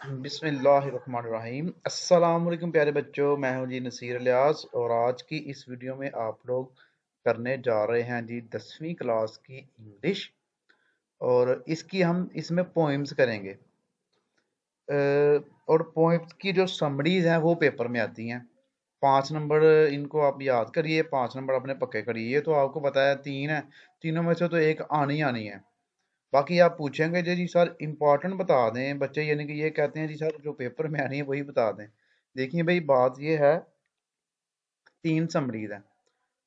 بسم اللہ الرحمن الرحیم۔ السلام علیکم پیارے بچوں، میں ہوں جی نصیر الیاس، اور آج کی اس ویڈیو میں آپ لوگ کرنے جا رہے ہیں جی 10ویں کلاس کی انگلش، اور اس میں پوئمز کریں گے، اور پوئمز کی جو سمڑیز ہیں وہ پیپر میں آتی ہیں۔ 5 نمبر ان کو آپ یاد کریے، 5 نمبر اپنے پکے کریے۔ تو آپ کو پتا ہے 3 ہے، تینوں میں سے تو ایک آنی ہے۔ باقی آپ پوچھیں گے جی سر امپورٹنٹ بتا دیں بچے، یعنی کہ یہ کہتے ہیں جی سر جو پیپر میں آنی ہے وہی بتا دیں۔ دیکھیں بھائی بات یہ ہے، 3 سمریز ہیں،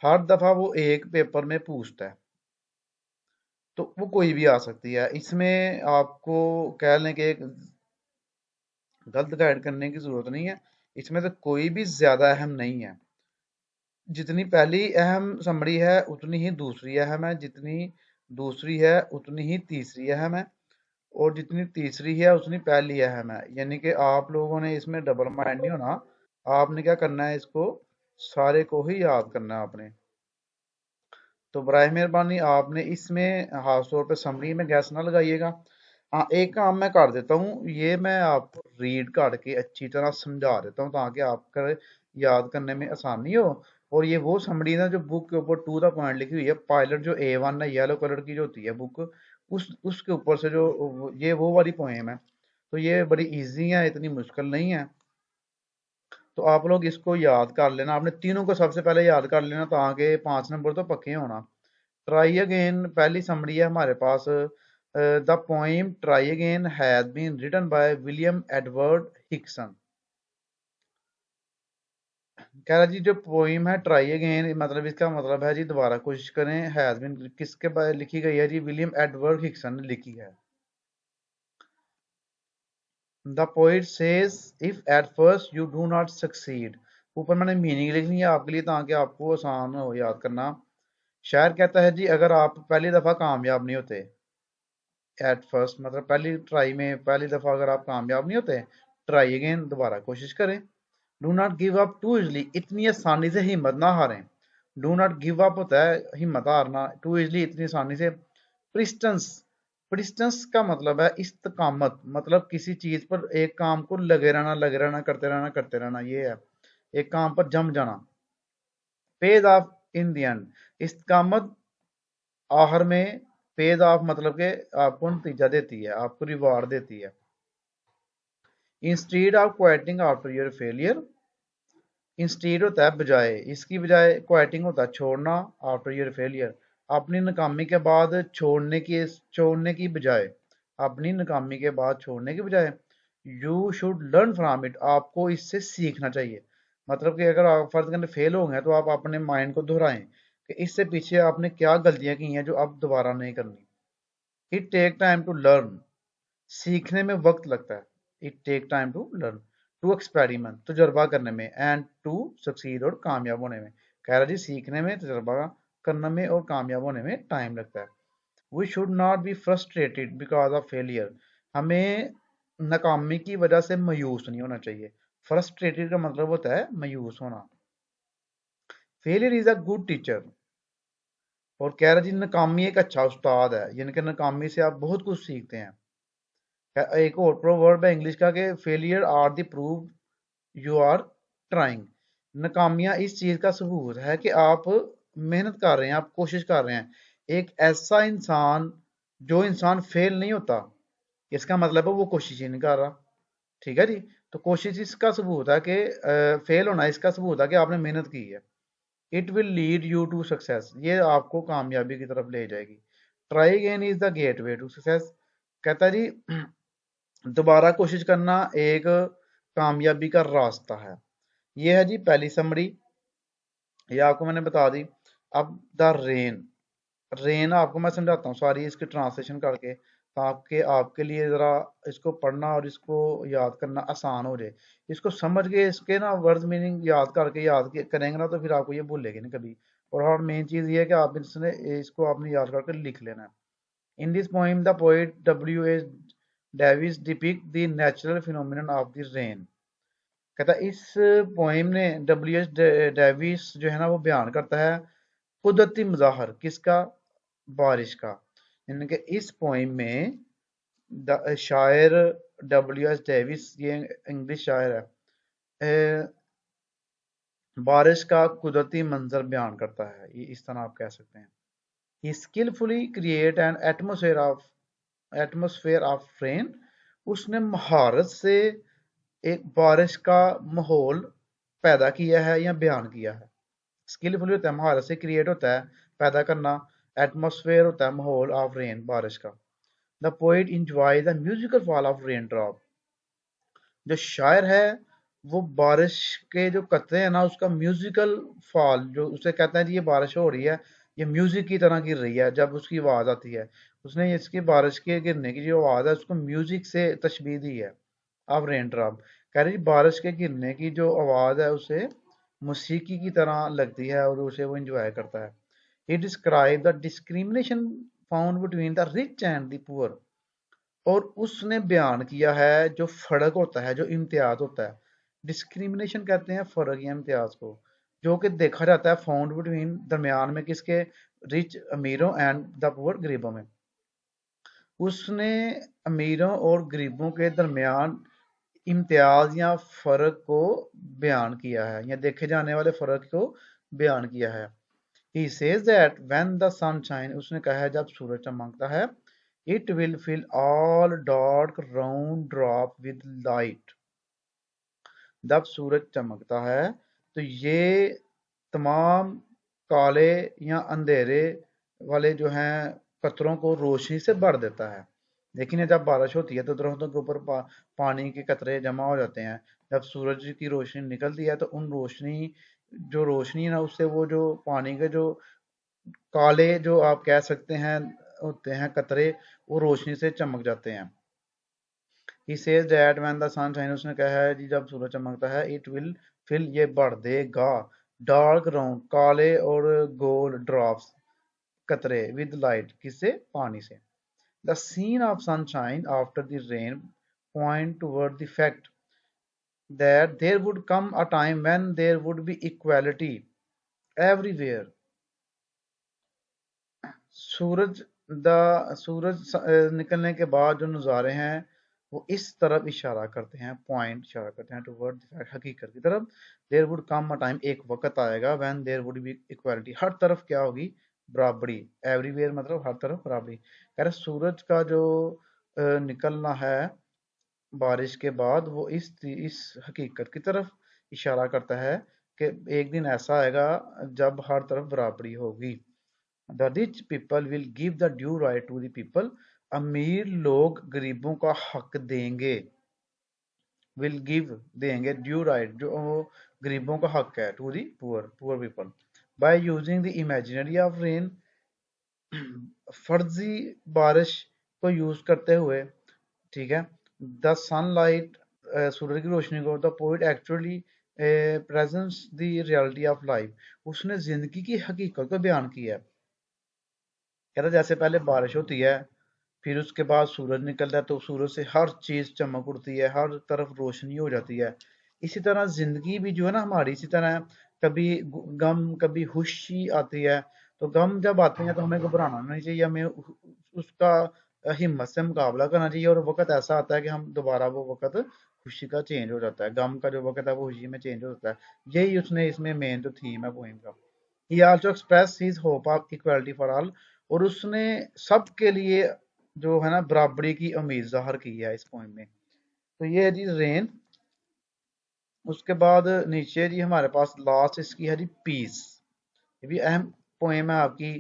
ہر دفعہ وہ ایک پیپر میں پوچھتا ہے، تو وہ کوئی بھی آ سکتی ہے۔ اس میں آپ کو کہہ لیں کہ غلط گائیڈ کرنے کی ضرورت نہیں ہے، اس میں سے کوئی بھی زیادہ اہم نہیں ہے۔ جتنی پہلی اہم سمری ہے اتنی ہی دوسری اہم ہے، جتنی دوسری ہے اتنی ہی تیسری اہم ہے، اور جتنی تیسری ہے اتنی پہلی اہم ہے۔ یعنی کہ آپ لوگوں نے اس میں ڈبل مائنڈ نہیں ہونا، آپ نے کیا کرنا ہے، اس کو سارے کو ہی یاد کرنا ہے آپ نے۔ تو برائے مہربانی آپ نے اس میں خاص طور پہ سمری میں گیس نہ لگائیے گا۔ ہاں ایک کام میں کر دیتا ہوں، یہ میں آپ کو ریڈ کر کے اچھی طرح سمجھا دیتا ہوں تاکہ آپ کا یاد کرنے میں آسانی ہو۔ اور یہ وہ سمری نا جو بک کے اوپر ٹو دا پوائنٹ لکھی ہوئی ہے، پائلٹ جو A1 ہے یلو کلر کی جو ہوتی ہے بک، اس کے اوپر سے جو یہ وہ والی پوئم ہے، تو یہ بڑی ایزی ہے، اتنی مشکل نہیں ہے۔ تو آپ لوگ اس کو یاد کر لینا، آپ نے تینوں کو سب سے پہلے یاد کر لینا تاکہ 5 نمبر تو پکے ہونا۔ ٹرائی اگین پہلی سمری ہے ہمارے پاس، the poem try again has been written by William Edward Hickson. کہہ رہا جی جو پوئم ہے ٹرائی اگین، مطلب اس کا مطلب ہے جی دوبارہ کوشش کریں، ہیز بین کس کے بعد لکھی گئی ہے جی، ولیم ایڈورڈ ہکسن نے لکھی ہے۔ The poet says if at first you do not succeed, اوپر میں نے میننگ لکھنی ہے آپ کے لیے تاکہ آپ کو آسان ہو یاد کرنا۔ شاعر کہتا ہے جی اگر آپ پہلی دفعہ کامیاب نہیں ہوتے، ایٹ فرسٹ مطلب پہلی ٹرائی میں پہلی دفعہ اگر آپ کامیاب نہیں ہوتے، ٹرائی اگین دوبارہ کوشش کریں۔ Do not give up too easily, اتنی آسانی سے ہمت نہ ہاریں۔ ڈو ناٹ گیو اپ ہوتا ہے ہمت ہارنا، ٹو ایزلی اتنی آسانی سے۔ پرسٹنس، پرسٹنس کا مطلب ہے استقامت، مطلب کسی چیز پر ایک کام کو لگے رہنا کرتے رہنا، یہ ہے ایک کام پر جم جانا۔ Pays off in the end, استقامت آخر میں، پیز آف مطلب کہ آپ کو نتیجہ دیتی ہے، آپ کو ریوارڈ دیتی ہے۔ Instead of quitting after your failure, instead ہوتا ہے بجائے، اس کی بجائے، کوائٹنگ ہوتا ہے چھوڑنا، آفٹر یور فیلئر اپنی ناکامی کے بعد، چھوڑنے کی بجائے، اپنی ناکامی کے بعد چھوڑنے کی بجائے۔ You should learn from it, آپ کو اس سے سیکھنا چاہیے۔ مطلب کہ اگر آپ فرض کریں فیل ہو گئے تو آپ اپنے مائنڈ کو دہرائیں کہ اس سے پیچھے آپ نے کیا غلطیاں کی ہیں جو اب دوبارہ نہیں کرنی۔ It take time to learn, سیکھنے میں وقت لگتا ہے۔ It take time to learn, to experiment تجربہ کرنے میں، اینڈ ٹو سکسیڈ اور کامیاب ہونے میں۔ کہہ رہا جی سیکھنے میں، تجربہ کرنے میں اور کامیاب ہونے میں ٹائم لگتا ہے۔ We should not be frustrated because of failure, ہمیں ناکامی کی وجہ سے مایوس نہیں ہونا چاہیے۔ فرسٹریٹڈ کا مطلب ہوتا ہے مایوس ہونا۔ Failure is a good teacher, اور کہہ رہا جی ناکامی ایک اچھا استاد ہے، یعنی کہ ناکامی سے آپ بہت کچھ سیکھتے ہیں۔ ایک اور پروورب ہے انگلش کا کہ failure are the proof you are trying, ناکامیاں اس چیز کا ثبوت ہے کہ آپ محنت کر رہے ہیں، آپ کوشش کر رہے ہیں۔ ایک ایسا انسان جو انسان فیل نہیں ہوتا، اس کا مطلب ہے وہ کوشش ہی نہیں کر رہا۔ ٹھیک ہے جی، تو کوشش اس کا ثبوت ہے کہ فیل ہونا اس کا ثبوت ہے کہ آپ نے محنت کی ہے۔ It will lead you to success, یہ آپ کو کامیابی کی طرف لے جائے گی۔ Try again is the gateway to success, کہتا ہے جی دوبارہ کوشش کرنا ایک کامیابی کا راستہ ہے۔ یہ ہے جی پہلی سمری، یہ آپ کو میں نے بتا دی۔ اب دا رین، رین آپ کو میں سمجھاتا ہوں ساری اس کی ٹرانسلیشن کر کے تاکہ آپ کے لیے ذرا اس کو پڑھنا اور اس کو یاد کرنا آسان ہو جائے۔ اس کو سمجھ کے اس کے نا ورڈ میننگ یاد کر کے کریں گے نا تو پھر آپ کو یہ بھولے گی نہیں کبھی۔ اور ہر مین چیز یہ ہے کہ آپ اس کو آپ نے یاد کر کے لکھ لینا ہے۔ In this poem, the poet W.H. Davies depicts the natural phenomenon of the rain. کہتا ہے اس پوئم نے W.H. ڈیویس جو ہے نا وہ بیان کرتا ہے قدرتی مظاہر کس کا، بارش کا۔ یعنی کہ اس پوئم میں شاعر W.S. डेविस ये इंग्लिश शायर है, बारिश का कुदरती मंजर बयान करता है, ये इस तरह आप कह सकते हैं। He skillfully create an atmosphere of rain, उसने महारत से एक बारिश का माहौल पैदा किया है या बयान किया है। स्किलफुली होता है, महारत से क्रिएट होता है, पैदा करना। एटमोसफेयर होता है माहौल ऑफ रेन, बारिश का। The poet enjoy the musical fall of rain drop, जो शायर है वो बारिश के जो कतरे हैं ना उसका म्यूजिकल फॉल, जो उसे कहते हैं जी ये बारिश हो रही है, ये म्यूजिक की तरह गिर रही है जब उसकी आवाज आती है, उसने इसकी बारिश के गिरने की जो आवाज है उसको म्यूजिक से तशबीह दी है। अब रेन ड्रॉप कह रही बारिश के गिरने की जो आवाज है उसे मौसीकी की तरह लगती है और उसे वो इंजॉय करता है। He describe the discrimination found between the rich and the poor, और उसने बयान किया है जो फर्क होता है, जो इम्तियाज होता है। डिस्क्रिमिनेशन कहते हैं फर्क या इम्तियाज को, जो कि देखा जाता है फाउंड बिटवीन, दरमियान में किसके, रिच अमीरों एंड द पुअर गरीबों में। उसने अमीरों और गरीबों के दरमियान इम्तियाज या फर्क को बयान किया है, या देखे जाने वाले फर्क को बयान किया है। He says that when the sun shines, उसने कहा है जब सूरज चमकता है, it will fill all dark round drop with light, जब सूरज चमकता है तो ये तमाम काले या अंधेरे वाले जो हैं कतरों को रोशनी से भर देता है। लेकिन जब बारिश होती है तो दरख्तों के ऊपर पानी के कतरे जमा हो जाते हैं, जब सूरज की रोशनी निकलती है तो उन रोशनी है ना उससे वो जो पानी के जो काले जो आप कह सकते हैं होते हैं कतरे, वो रोशनी से चमक जाते हैं। He says that when the sun shines, उसने कहा है जी जब सूरज चमकता है, it will fill, ये भर देगा, dark round, काले और गोल drops, कतरे, with light, किससे, पानी से। The scene of sunshine after the rain point toward the fact that there would come a time when there would be equality everywhere. सूरज निकलने के बाद जो नज़ारे हैं वो इस तरफ इशारा करते हैं, पॉइंट इशारा करते हैं टुवर्ड हकीकत की तरफ। There would come a time, एक वक्त आएगा, when there would be equality, हर तरफ क्या होगी, बराबरी। एवरीवेयर मतलब हर तरफ बराबरी। कह रहे सूरज का जो निकलना है बारिश के बाद वो इस हकीकत की तरफ इशारा करता है कि एक दिन ऐसा आएगा जब हर तरफ बराबरी होगी। The rich people will give the due right to the people, अमीर लोग गरीबों का हक देंगे, will give देंगे, due right जो गरीबों का हक है, to the poor people, by using the imaginary of rain, फर्जी बारिश को यूज करते हुए, ठीक है। द सनलाइट, सूरज की रोशनी को, the poet actually presents the reality of life, उसने जिंदगी की हकीकत को बयान किया है। कहता जैसे पहले बारिश होती है, फिर उसके बाद सूरज निकलता है तो सूरज से हर चीज चमक उठती है, हर तरफ रोशनी हो जाती है। इसी तरह जिंदगी भी जो है ना हमारी इसी तरह है, कभी गम कभी खुशी आती है, तो गम जब आते हैं तो हमें घबराना नहीं चाहिए, हमें उसका हिम्मत से मुकाबला करना चाहिए, और वक्त ऐसा आता है कि हम दोबारा वो वक्त खुशी का चेंज हो जाता है, गम का जो वक्त है वो खुशी में चेंज हो जाता है। यही उसने इसमें मेन जो थीम है पोएम का। He also expressed his hope of equality for all, और उसने सबके लिए जो है ना बराबरी की उम्मीद जाहिर की है इस पोएम में। तो ये है जी रेन। उसके बाद नीचे जी हमारे पास लास्ट इसकी है जी पीस, ये भी अहम पोएम है आपकी।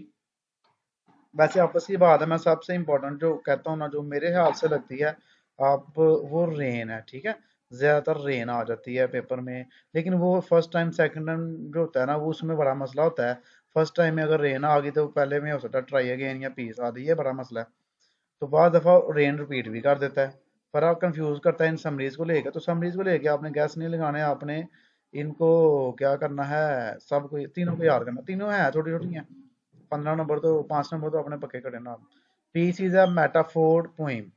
वैसे आपस की बात है, मैं सबसे इंपॉर्टेंट जो कहता हूँ ना, जो मेरे ख्याल से लगती है आप, वो रेन है, ठीक है। ज्यादातर रेन आ जाती है पेपर में, लेकिन वो फर्स्ट टाइम सेकंड टाइम जो होता है ना वो उसमें बड़ा मसला होता है। फर्स्ट टाइम में अगर रेन आ गई तो पहले में हो सकता है ट्राई अगेन या पीस आ गई, है बड़ा मसला है। तो बाद दफा रेन रिपीट भी कर देता है, पर आप कंफ्यूज करता है इन समरीज को लेकर। तो समरीज को लेके आपने गैस नहीं लगाने, आपने इनको क्या करना है, सबको तीनों को याद करना, तीनों है छोटी छोटी हैं। 15 नंबर तो 5 नंबर तो अपने पक्के करे ना। Peace is a metaphor poem,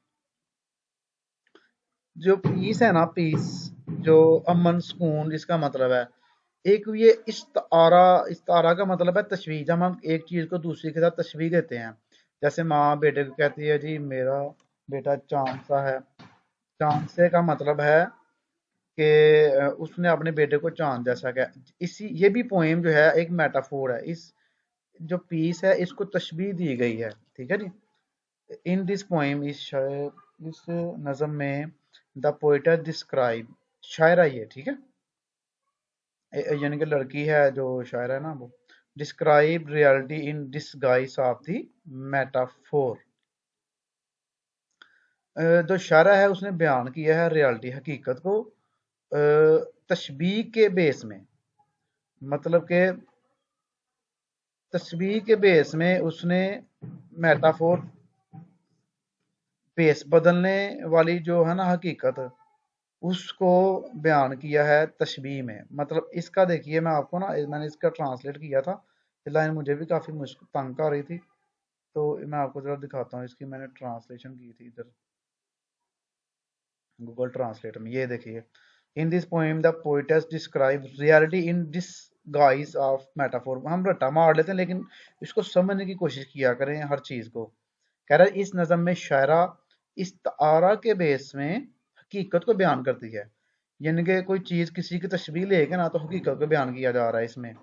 जो पीस है ना, पीस जो अमन सुकून जिसका मतलब है, एक ये इस्तारा, इस्तारा का मतलब है तशबीह, जब हम एक चीज को दूसरी के साथ तशबीह देते हैं। जैसे माँ बेटे को कहती है जी मेरा बेटा चांद सा है, चांद से का मतलब है कि उसने अपने बेटे को चांद जैसा कहा। इसी ये भी पोएम जो है एक मेटाफोर है। इस जो पीस है इसको तशबीह दी गई है, ठीक है जी। इन दिस पोएम इस नज़म में द पोएट डिस्क्राइब, शायरा ये, ठीक है, यानी कि लड़की है जो शायरा है ना वो, describe reality in disguise of the metaphor. जो शायरा है उसने बयान किया है रियलिटी, हकीकत को तशबीह के बेस में, मतलब कि तशबीह के बेस में उसने मेटाफोर, बेस बदलने वाली जो है ना हकीकत, उसको बयान किया है तशबीह में। मतलब इसका देखिए, मैं आपको ना, मैंने इसका ट्रांसलेट किया था, ये लाइन मुझे भी काफ़ी मुश्किल तंग आ रही थी, तो मैं आपको ज़रा दिखाता हूँ। इसकी मैंने ट्रांसलेशन की थी इधर गूगल ट्रांसलेटर में, ये देखिए। In this poem the poetess describe reality in this guys of metaphor. हम रट्टा मार लेते हैं, लेकिन इसको समझने की कोशिश किया करें हर चीज़ को। कह रहा है इस नज़म में शायरा इस्तारा के बेस में हकीकत को बयान करती है, यानी कि कोई चीज़ किसी की तशबीह लेके ना, तो हकीकत को बयान किया जा रहा है इसमें।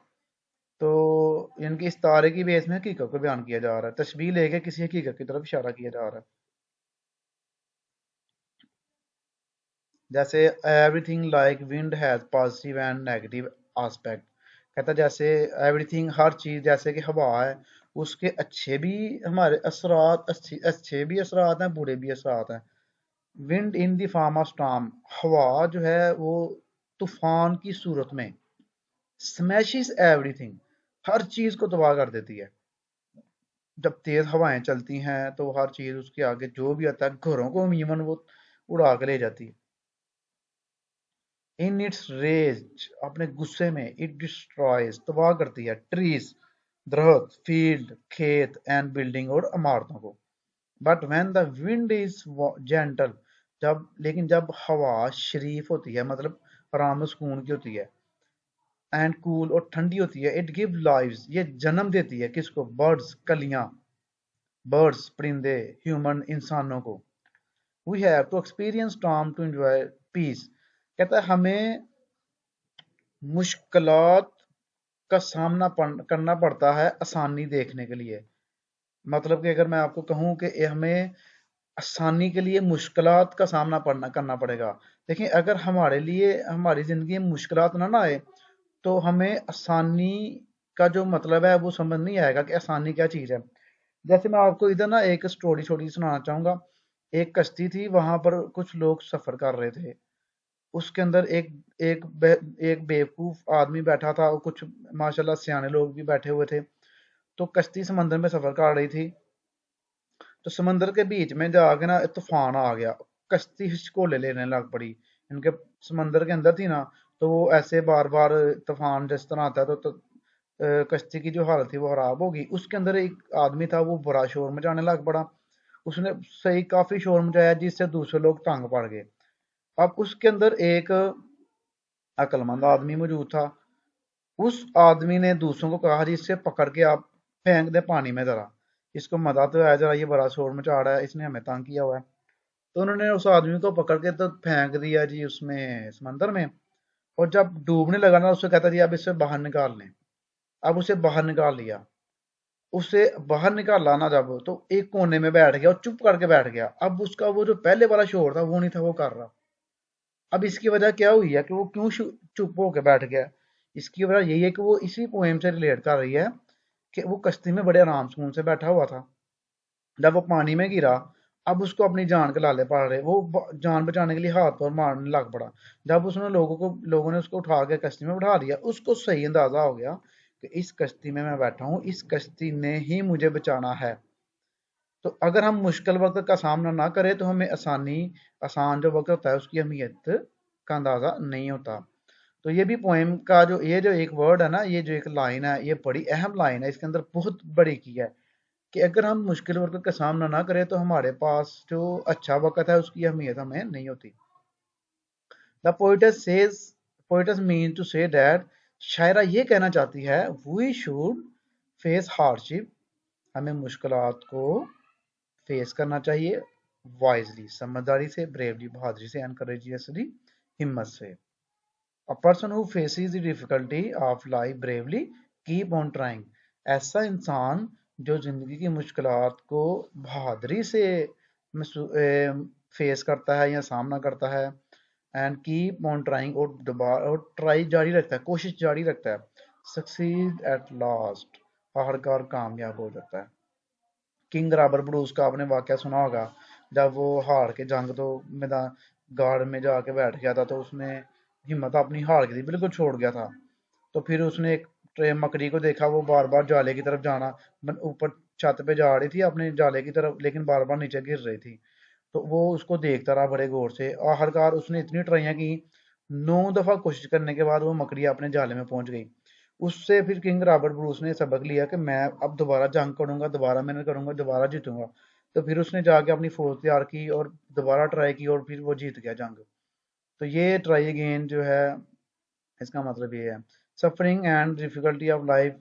तो यानी कि इस्तारे की बेस में हकीकत को बयान किया जा रहा है, तशबीह लेके किसी हकीकत की तरफ इशारा किया जा रहा है। जैसे everything like wind has positive and negative aspect. कहता है जैसे एवरीथिंग, हर चीज़, जैसे कि हवा है, उसके अच्छे भी हमारे असरात, अच्छे अच्छे भी असरात हैं, बुरे भी असरात हैं। Wind in the form of storm, हवा जो है वो तूफान की सूरत में, स्मैशेस एवरीथिंग, हर चीज़ को तबाह कर देती है। जब तेज हवाएं चलती हैं तो हर चीज़ उसके आगे, जो भी आता है, घरों को इवन वो उड़ा के ले जाती है। इन इट्स रेज, अपने गुस्से में, इट डिस्ट्रॉयज, तबाह करती है, ट्रीज, दरख्त, फील्ड, खेत एंड बिल्डिंग, और इमारतों को। But when the wind is gentle, जब, लेकिन जब हवा शरीफ होती है, मतलब आराम सुकून की होती है, एंड कूल, और ठंडी होती है, इट गिव लाइव्स, ये जन्म देती है किसको? बर्ड्स, कलियां, बर्ड्स, परिंदे, ह्यूमन, इंसानों को। We have to experience storm to enjoy peace. कहता है हमें मुश्किलात का सामना करना पड़ता है आसानी देखने के लिए। मतलब कि अगर मैं आपको कहूं कि हमें आसानी के लिए मुश्किलात का सामना करना पड़ेगा। देखिए, अगर हमारे लिए हमारी ज़िंदगी में मुश्किलात ना आए, तो हमें आसानी का जो मतलब है वो समझ नहीं आएगा कि आसानी क्या चीज़ है। जैसे मैं आपको इधर ना एक स्टोरी छोटी सुनाना चाहूँगा। एक कश्ती थी, वहां पर कुछ लोग सफ़र कर रहे थे। उसके अंदर एक बेवकूफ आदमी बैठा था, और कुछ माशाल्लाह सियाने लोग भी बैठे हुए थे। तो कश्ती समंदर में सफर कर रही थी, तो समंदर के बीच में जाके ना तूफान आ गया, कश्ती हिचकोले लेने लग पड़ी। इनके समंदर के अंदर थी ना, तो वो ऐसे बार बार, तूफान जिस तरह आता है, कश्ती की जो हालत थी वो खराब होगी। उसके अंदर एक आदमी था, वो बड़ा शोर मचाने लग पड़ा। उसने सही काफी शोर मचाया, जिससे दूसरे लोग तंग पड़ गए। अब उसके अंदर एक अक्लमंद आदमी मौजूद था। उस आदमी ने दूसरों को कहा जी, इससे पकड़ के आप फेंक दे पानी में जरा, इसको मजा तो है, जरा ये बड़ा शोर मचा रहा है, इसने हमें तंग किया हुआ है। तो उन्होंने उस आदमी को पकड़ के तो फेंक दिया जी उसमें, समंदर में। और जब डूबने लगा ना, उससे कहता जी अब इससे बाहर निकाल लें। अब उसे बाहर निकाल लिया। उसे बाहर निकाला ना जब, तो एक कोने में बैठ गया और चुप करके बैठ गया। अब उसका वो जो पहले वाला शोर था वो नहीं था वो कर रहा। अब इसकी वजह क्या हुई है कि वो क्यों चुप होकर बैठ गया? इसकी वजह यही है कि वो इसी पोएम से रिलेट कर रही है कि वो कश्ती में बड़े आराम सुकून से बैठा हुआ था। जब वो पानी में गिरा, अब उसको अपनी जान के लाले पड़ रहे, वो जान बचाने के लिए हाथ पर मारने लग पड़ा। जब उसने लोगों ने उसको उठा के कश्ती में बैठा दिया, उसको सही अंदाजा हो गया कि इस कश्ती में मैं बैठा हूँ, इस कश्ती ने ही मुझे बचाना है। तो अगर हम मुश्किल वक्त का सामना ना करें, तो हमें आसान जो वक्त होता है उसकी अहमियत का अंदाजा नहीं होता। तो ये भी पोएम का जो ये जो एक वर्ड है ना, ये जो एक लाइन है, ये बड़ी अहम लाइन है। इसके अंदर बहुत बड़ी की है कि अगर हम मुश्किल वक्त का सामना ना करें, तो हमारे पास जो अच्छा वक्त है उसकी अहमियत हमें नहीं होती। The poets mean to say that, शायरा ये कहना चाहती है, वी शुड फेस हार्डशिप, हमें मुश्किलात को फेस करना चाहिए, wisely, समझदारी से, bravely, बहादुरी से, and courageously, हिम्मत से. A person who faces the difficulty of life bravely keep on trying. ऐसा इंसान जो जिंदगी की मुश्किलात को बहादुरी से फेस करता है या सामना करता है, एंड कीप ऑन ट्राइंग, और दोबारा और ट्राई जारी रखता है, कोशिश जारी रखता है, सक्सीड एट लास्ट, आखिरकार कामयाब हो जाता है. किंग रॉबर्ट ब्रूस का आपने वाकया सुना होगा, जब वो हार के जंग तो मैदान गार्ड में जाके बैठ गया था, तो उसने हिम्मत अपनी हार गई थी, बिल्कुल छोड़ गया था. तो फिर उसने एक मकड़ी को देखा, वो बार बार जाले की तरफ जाना, ऊपर छत पे जा रही थी अपने जाले की तरफ, लेकिन बार बार नीचे गिर रही थी. तो वो उसको देखता रहा बड़े गौर से, आखिरकार उसने इतनी ट्राइयां की, 9 दफा कोशिश करने के बाद वो मकड़ी अपने जाले में पहुंच गई. उससे फिर किंग रॉबर्ट ब्रूस ने सबक लिया कि मैं अब दोबारा जंग करूंगा, दोबारा मेहनत करूंगा, दोबारा जीतूंगा. तो फिर उसने जाके अपनी फौज तैयार की और दोबारा ट्राई की, और फिर वो जीत गया जंग. तो ये ट्राई अगेन जो है, इसका मतलब ये है, suffering and difficulty of life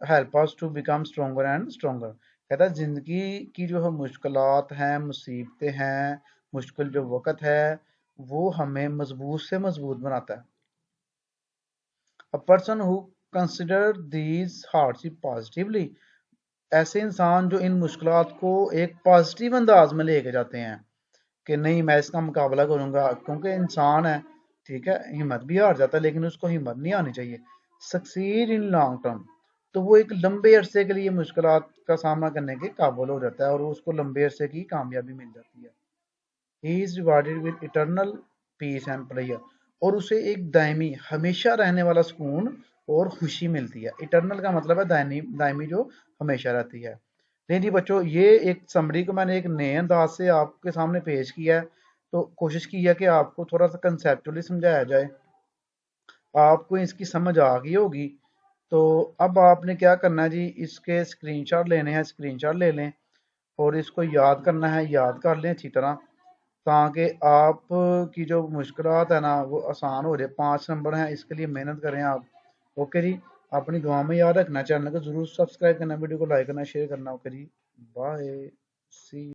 help us to become stronger and stronger. कहता है जिंदगी की जो है मुश्किलात हैं, मुसीबतें हैं, मुश्किल जो वक्त है, वो हमें मजबूत से मजबूत बनाता है. A person who consider these hardship positively, ऐसे इंसान जो इन मुश्किलात को एक पॉजिटिव अंदाज में लेके जाते हैं कि नहीं मैं इसका मुकाबला करूंगा, क्योंकि इंसान है, ठीक है, हिम्मत भी हार जाता है, लेकिन उसको हिम्मत नहीं आनी चाहिए. सक्सीड इन लॉन्ग टर्म, तो वो एक लंबे अरसे के लिए मुश्किलात का सामना करने के काबिल हो जाता है, और उसको लंबे अरसे की कामयाबी मिल जाती है. He is rewarded with eternal peace and player, और उसे एक दायमी हमेशा रहने वाला सुकून और खुशी मिलती है. इटर्नल का मतलब है दायमी, दायमी जो हमेशा रहती है. नहीं जी बच्चों, ये एक समरी को मैंने एक नए अंदाज से आपके सामने पेश किया है, तो कोशिश की है कि आपको थोड़ा सा कंसेप्चुअली समझाया जाए, आपको इसकी समझ आ गई होगी. तो अब आपने क्या करना है जी, इसके स्क्रीनशॉट लेने हैं, स्क्रीनशॉट ले लें, और इसको याद करना है, याद कर लें अच्छी तरह, ताकि आप की जो मुश्किलात है ना वो आसान हो जाए. 5 नंबर हैं, इसके लिए मेहनत करें आप. ओके जी, अपनी दुआ में याद रखना, चैनल को जरूर सब्सक्राइब करना, वीडियो को लाइक करना, शेयर करना. ओके जी, बाय, सी.